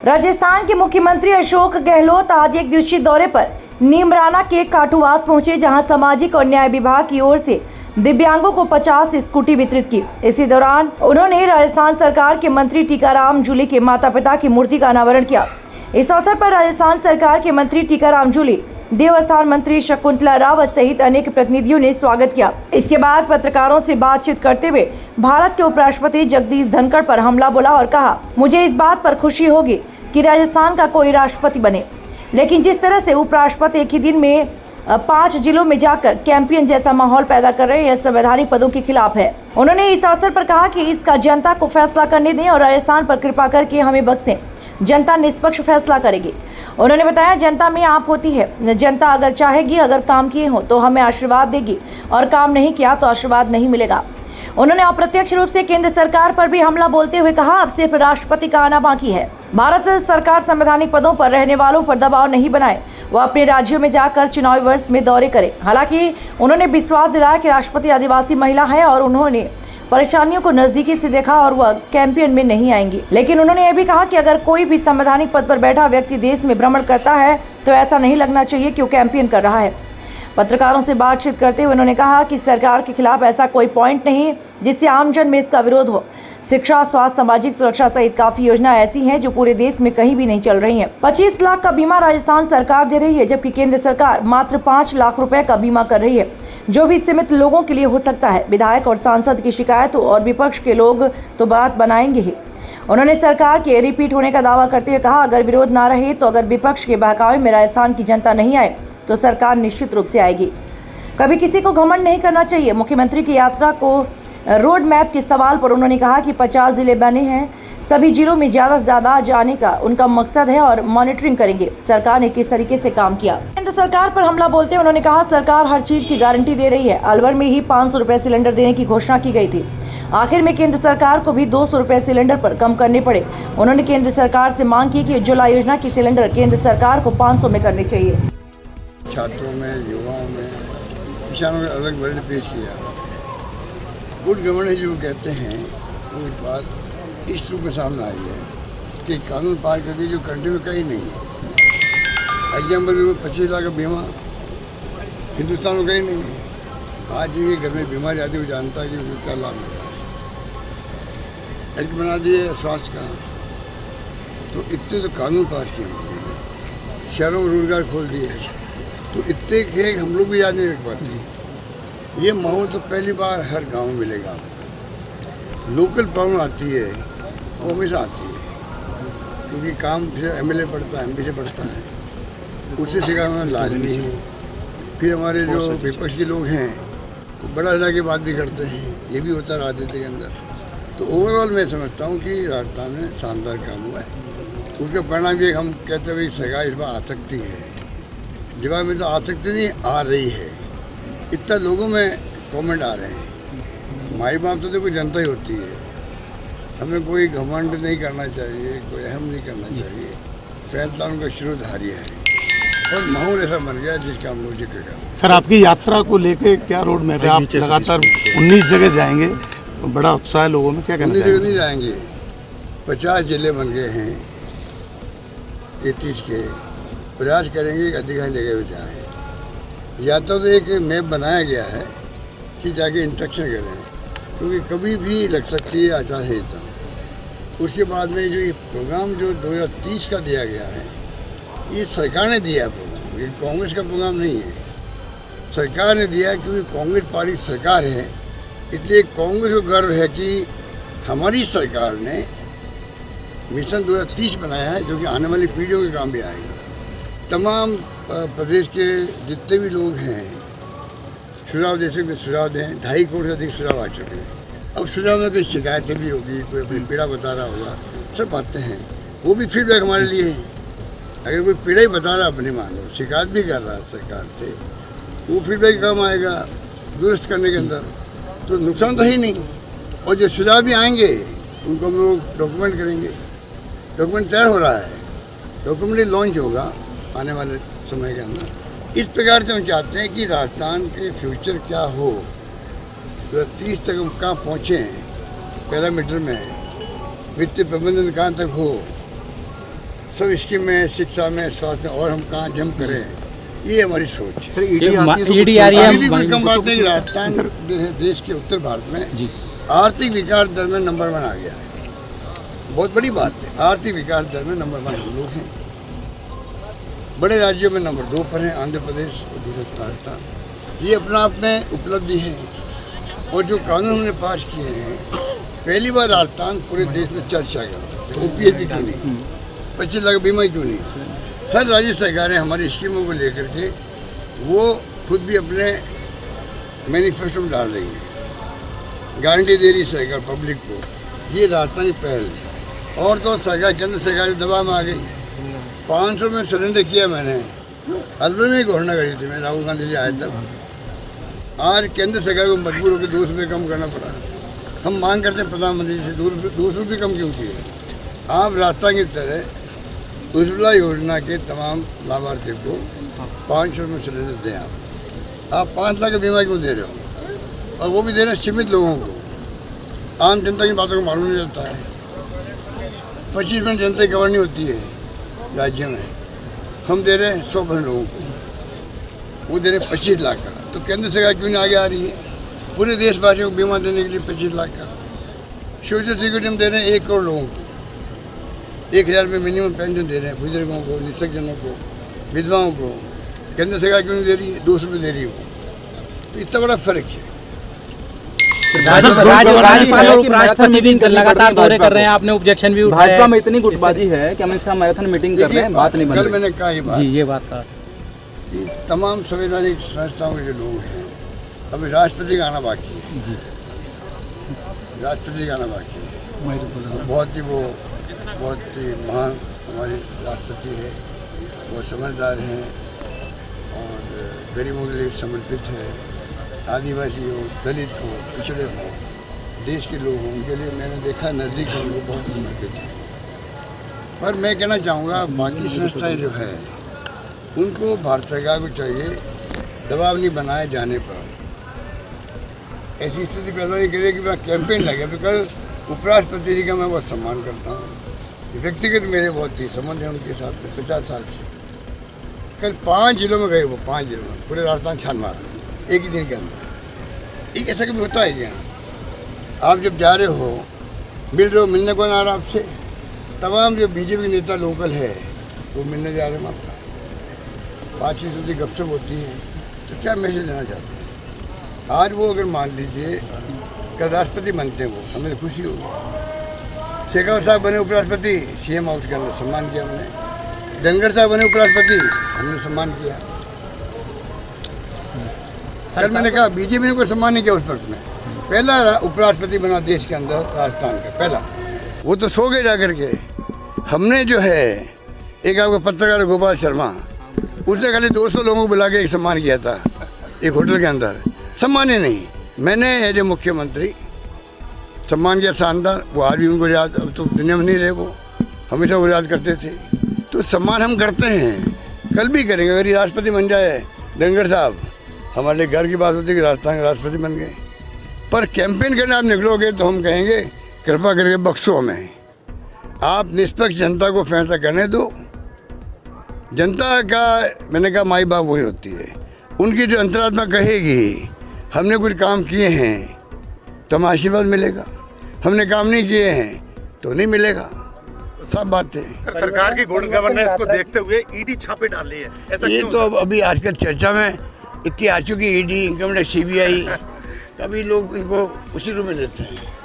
राजस्थान के मुख्यमंत्री अशोक गहलोत आज एक दिवसीय दौरे पर नीमराना के काठूवास पहुंचे, जहां सामाजिक और न्याय विभाग की ओर से दिव्यांगों को 50 स्कूटी वितरित की। इसी दौरान उन्होंने राजस्थान सरकार के मंत्री टीकाराम जूली के माता पिता की मूर्ति का अनावरण किया। इस अवसर पर राजस्थान सरकार के मंत्री टीकाराम जूली, देवस्थान मंत्री शकुंतला रावत सहित अनेक प्रतिनिधियों ने स्वागत किया। इसके बाद पत्रकारों से बातचीत करते हुए भारत के उपराष्ट्रपति जगदीप धनखड़ पर हमला बोला और कहा, मुझे इस बात पर खुशी होगी कि राजस्थान का कोई राष्ट्रपति बने, लेकिन जिस तरह से उपराष्ट्रपति एक ही दिन में 5 जिलों में जाकर कैंपेन जैसा माहौल पैदा कर रहे हैं, यह संवैधानिक पदों के खिलाफ है। उन्होंने इस अवसर पर कहा कि इसका जनता को फैसला करने दें और राजस्थान पर कृपा करके हमें बख्शें, जनता निष्पक्ष फैसला करेगी। उन्होंने बताया, जनता में आप होती है, जनता अगर चाहेगी, अगर काम किए हो तो हमें आशीर्वाद देगी और काम नहीं किया तो आशीर्वाद नहीं मिलेगा। उन्होंने अप्रत्यक्ष रूप से केंद्र सरकार पर भी हमला बोलते हुए कहा, अब सिर्फ राष्ट्रपति का आना बाकी है। भारत सरकार संवैधानिक पदों पर रहने वालों पर दबाव नहीं बनाए, वह अपने राज्यों में जाकर चुनावी वर्ष में दौरे करे। हालांकि उन्होंने विश्वास दिलाया कि राष्ट्रपति आदिवासी महिला है और उन्होंने परेशानियों को नजदीकी से देखा और वह कैंपेन में नहीं आएंगी। लेकिन उन्होंने यह भी कहा कि अगर कोई भी संवैधानिक पद पर बैठा व्यक्ति देश में भ्रमण करता है तो ऐसा नहीं लगना चाहिए कि वो कैंपेन कर रहा है। पत्रकारों से बातचीत करते हुए उन्होंने कहा कि सरकार के खिलाफ ऐसा कोई पॉइंट नहीं जिससे आमजन में इसका विरोध हो। शिक्षा, स्वास्थ्य, सामाजिक सुरक्षा सहित काफी योजना ऐसी हैं जो पूरे देश में कहीं भी नहीं चल रही हैं। 25 लाख का बीमा राजस्थान सरकार दे रही है, जबकि केंद्र सरकार मात्र 5 लाख रुपए का बीमा कर रही है, जो भी सीमित लोगों के लिए हो सकता है। विधायक और सांसद की शिकायतों और विपक्ष के लोग तो बात बनाएंगे ही। उन्होंने सरकार के रिपीट होने का दावा करते हुए कहा, अगर विरोध ना रहे तो अगर विपक्ष के बहकावे में राजस्थान की जनता नहीं आए तो सरकार निश्चित रूप से आएगी। कभी किसी को घमंड नहीं करना चाहिए। मुख्यमंत्री की यात्रा को रोड मैप के सवाल पर उन्होंने कहा कि 50 जिले बने हैं, सभी जिलों में ज्यादा से ज्यादा जाने का उनका मकसद है और मॉनिटरिंग करेंगे सरकार ने किस तरीके से काम किया। केंद्र सरकार पर हमला बोलते हुए उन्होंने कहा, सरकार हर चीज की गारंटी दे रही है। अलवर में ही 500 रुपए सिलेंडर देने की घोषणा की गई थी, आखिर में केंद्र सरकार को भी 200 रुपए सिलेंडर पर कम करने पड़े। उन्होंने केंद्र सरकार से मांग की कि उज्ज्वला योजना की सिलेंडर केंद्र सरकार को 500 में करनी चाहिए। छात्रों में, युवाओं में, किसानों में अलग बजट पेश किया। गुड गवर्नेंस जो कहते हैं वो इस बार इस रूप में सामने आई है कि कानून पार कर दी जो कंट्री में कहीं नहीं है। एग्जाम्पल में 25 लाख का बीमा हिंदुस्तान में कहीं नहीं है। आज ये घर में बीमारी आती है, वो जानता है कि उसको क्या लाभ मिलेगा। एक्ट बना दिए स्वास्थ्य का, तो इतने तो कानून पास किए हम लोगों ने। शहरों में रोजगार खोल दिए, तो इतने के हम लोग भी याद नहीं रख पाते। ये माहौल तो पहली बार हर गांव में मिलेगा आपको। लोकल प्रॉब्लम आती है वो हमेशा आती है, क्योंकि काम फिर एमएलए पढ़ता है, एमपी से पढ़ता है, उससे शिकार में लाज नहीं है। फिर हमारे जो विपक्ष के लोग हैं वो बड़ा बड़ा की बात भी करते हैं, ये भी होता है राजनीति के अंदर। तो ओवरऑल मैं समझता हूँ कि राजस्थान में शानदार काम हुआ है। उसके परिणाम ये हम कहते हैं सरकार इस बार आ सकती है। जवाब में तो आ सकती नहीं, आ रही है। इतना लोगों में कमेंट आ रहे हैं। माई बाप तो देखो जनता ही होती है, हमें कोई घमंड नहीं करना चाहिए, कोई अहम नहीं करना चाहिए। फैसला उनका शिरोधार्य है और माहौल ऐसा बन गया जिसका हम लोग जिक्र करें। सर, आपकी यात्रा को लेके क्या रोड मैप है? आप लगातार 19 जगह जाएंगे, तो बड़ा उत्साह है लोगों में, क्या कहना चाहिए? 19 जगह नहीं जाएंगे, 50 जिले बन गए हैं 33 के। प्रयास करेंगे कि अधिकांश जगह पर जाएँ। यात्रा तो एक मैप बनाया गया है कि जाके इंस्ट्रक्शन करें, क्योंकि कभी भी लग सकती है आचार संहिता। उसके बाद में जो ये प्रोग्राम जो 2030 का दिया गया है, ये सरकार ने दिया है प्रोग्राम, ये कांग्रेस का प्रोग्राम नहीं है। सरकार ने दिया है क्योंकि कांग्रेस पार्टी सरकार है, इसलिए कांग्रेस को गर्व है कि हमारी सरकार ने मिशन 2030 बनाया है, जो कि आने वाली पीढ़ियों के काम भी आएगा। तमाम प्रदेश के जितने भी लोग हैं सुझाव दे सकते, सुझाव दें। 2.5 करोड़ से अधिक सुझाव आ चुके हैं। अब सुझाव में कोई शिकायतें भी होगी, कोई अपनी पीड़ा बता रहा होगा, सब बातें हैं, वो भी फीडबैक हमारे लिए है। अगर कोई पीड़ा ही बता रहा, अपनी मान लो शिकायत भी कर रहा है सरकार से, वो फीडबैक काम आएगा दुरुस्त करने के अंदर, तो नुकसान तो ही नहीं। और जो सुझाव भी आएंगे उनको हम लोग डॉक्यूमेंट करेंगे। डॉक्यूमेंट तैयार हो रहा है, डॉक्यूमेंट लॉन्च होगा आने वाले समय के अंदर। इस प्रकार से हम चाहते हैं कि राजस्थान के फ्यूचर क्या हो, 2030 तक हम कहाँ पहुँचें पैरामीटर में, वित्तीय प्रबंधन कहाँ तक हो, सब स्कीमें, शिक्षा में, स्वास्थ्य में और हम कहाँ जम करें, ये हमारी सोच है। ईडी आ रही है। अभी भी कोई कम बात नहीं। राजस्थान देश के उत्तर भारत में आर्थिक विकास दर में नंबर 1 आ गया है। बहुत बड़ी बात है। आर्थिक विकास दर में नंबर 1 हम लोग हैं। बड़े राज्यों में नंबर 2 पर हैं, आंध्र प्रदेश और दूसरा राजस्थान। ये अपना आप में उपलब्धि है। और जो कानून हमने पास किए हैं, पहली बार राजस्थान पूरे देश में चर्चा कर ओपीएस क्यों नहीं, 25 लाख बीमा क्यों नहीं। हर राज्य सरकारें हमारी स्कीमों को लेकर के वो खुद भी अपने मैनिफेस्टो में डाल रही है, गारंटी दे रही सरकार पब्लिक को। ये राजस्थान की पहल है। और तो सरकार, केंद्र सरकार दबाव में आ गई। 500 में सिलेंडर किया मैंने, अलवर में घोषणा करी थी मैं, राहुल गांधी जी आए तब। आज केंद्र सरकार को मजबूर होकर 2 रुपये कम करना पड़ा। हम मांग करते हैं प्रधानमंत्री से 2 रुपये कम क्यों किए। आप राजस्थान की तरह उज्ज्वला योजना के तमाम लाभार्थियों को 500 में सिलेंडर दें। आप 5 लाख का बीमा क्यों दे रहे हो, और वो भी दे रहे हैं सीमित लोगों को। आम जनता की बातों को मालूम नहीं रहता है। 25% जनता कवर नहीं होती है राज्य में। हम दे रहे हैं 100% लोगों को, वो दे रहे हैं 25 लाख का। तो केंद्र सरकार क्यों नहीं आगे आ रही है पूरे देशवासियों को बीमा देने के लिए 25 लाख का। सोशल सिक्योरिटी हम दे रहे हैं 1 करोड़ लोगों को, 1000 रुपये मिनिमम पेंशन दे रहे हैं बुजुर्गों को, निःशक्तजनों को, विधवाओं को। केंद्र सरकार क्यों नहीं दे रही है, 200 रुपये दे रही है वो। तो इतना बड़ा फर्क है। राज्यपाल और उपराष्ट्रपति मीटिंग लगातार दौरे कर रहे हैं, आपने ऑब्जेक्शन भी उठाया। भाजपा में इतनी गुटबाजी है कि अमित शाह मैराथन मीटिंग कर रहे हैं, बात नहीं बन रही। कल मैंने कहा ये बात था कि तमाम संवैधानिक संस्थाओं के जो लोग हैं, अभी राष्ट्रपति का आना बाकी है जी। राष्ट्रपति का आना बाकी है। बहुत ही महान हमारे राष्ट्रपति है। वो समझदार हैं और गरीबों के लिए समर्पित है। आदिवासी हो, दलित हो, पिछड़े हो, देश के लोग हों, उनके लिए मैंने देखा नज़दीक से उनको बहुत समर्पित है। पर मैं कहना चाहूँगा बाकी संस्थाएं जो है उनको भारत सरकार को चाहिए दबाव नहीं बनाए जाने पर ऐसी स्थिति पैदा नहीं करे कि मैं कैंपेन लगे। तो कल उपराष्ट्रपति जी का मैं बहुत सम्मान करता हूँ, व्यक्तिगत मेरे बहुत ही संबंध है उनके साथ में 50 साल से। कल 5 जिलों में गए, वो 5 जिलों में पूरे राजस्थान छान मारा एक ही दिन के अंदर। एक ऐसा कभी होता है क्या, आप जब जा रहे हो मिल रहे हो, मिलने कौन आ रहा आपसे, तमाम जो बीजेपी नेता लोकल है वो मिलने जा रहे हैं आपका, बातचीत होती, गपशप होती है। तो क्या मैसेज देना चाहते हैं। आज वो अगर मान लीजिए कल राष्ट्रपति बनते हैं, वो हमें तो खुशी होगी। शेखावत साहब बने उपराष्ट्रपति, सीएम हाउस के अंदर सम्मान किया हमने। धनखड़ साहब बने उपराष्ट्रपति, हमने सम्मान किया। कल मैंने कहा बीजेपी ने कोई सम्मान नहीं किया उस वक्त में। पहला उपराष्ट्रपति बना देश के अंदर राजस्थान का पहला, वो तो सो गए जाकर के। हमने जो है एक आपका पत्रकार गोपाल शर्मा, उसने खाली 200 लोगों को बुला के एक सम्मान किया था एक होटल के अंदर। सम्मान ही नहीं, मैंने एज ए मुख्यमंत्री सम्मान किया शानदार। वो आज भी उनको याद, अब तो दुनिया में नहीं रहे वो, हमेशा वो याद करते थे। तो सम्मान हम करते हैं, कल भी करेंगे। अगर ये राष्ट्रपति बन जाए धनखड़ साहब, हमारे लिए घर की बात होती है कि राजस्थान के राष्ट्रपति बन गए। पर कैंपेन करने आप निकलोगे तो हम कहेंगे कृपा करके बख्शो हमें, आप निष्पक्ष जनता को फैसला करने दो। जनता का मैंने कहा माई बाप वही होती है, उनकी जो अंतरात्मा कहेगी हमने कुछ काम किए हैं तो हमें आशीर्वाद मिलेगा, हमने काम नहीं किए हैं तो नहीं मिलेगा। सब बातें सरकार की गुड गवर्नेंस को देखते हुए ईडी छापे डाल रही है, ऐसा ये तो अभी आजकल चर्चा में इतनी आ चुकी ईडी, इनकम टैक्स, सीबीआई, तभी लोग इनको उसी रूप में लेते हैं।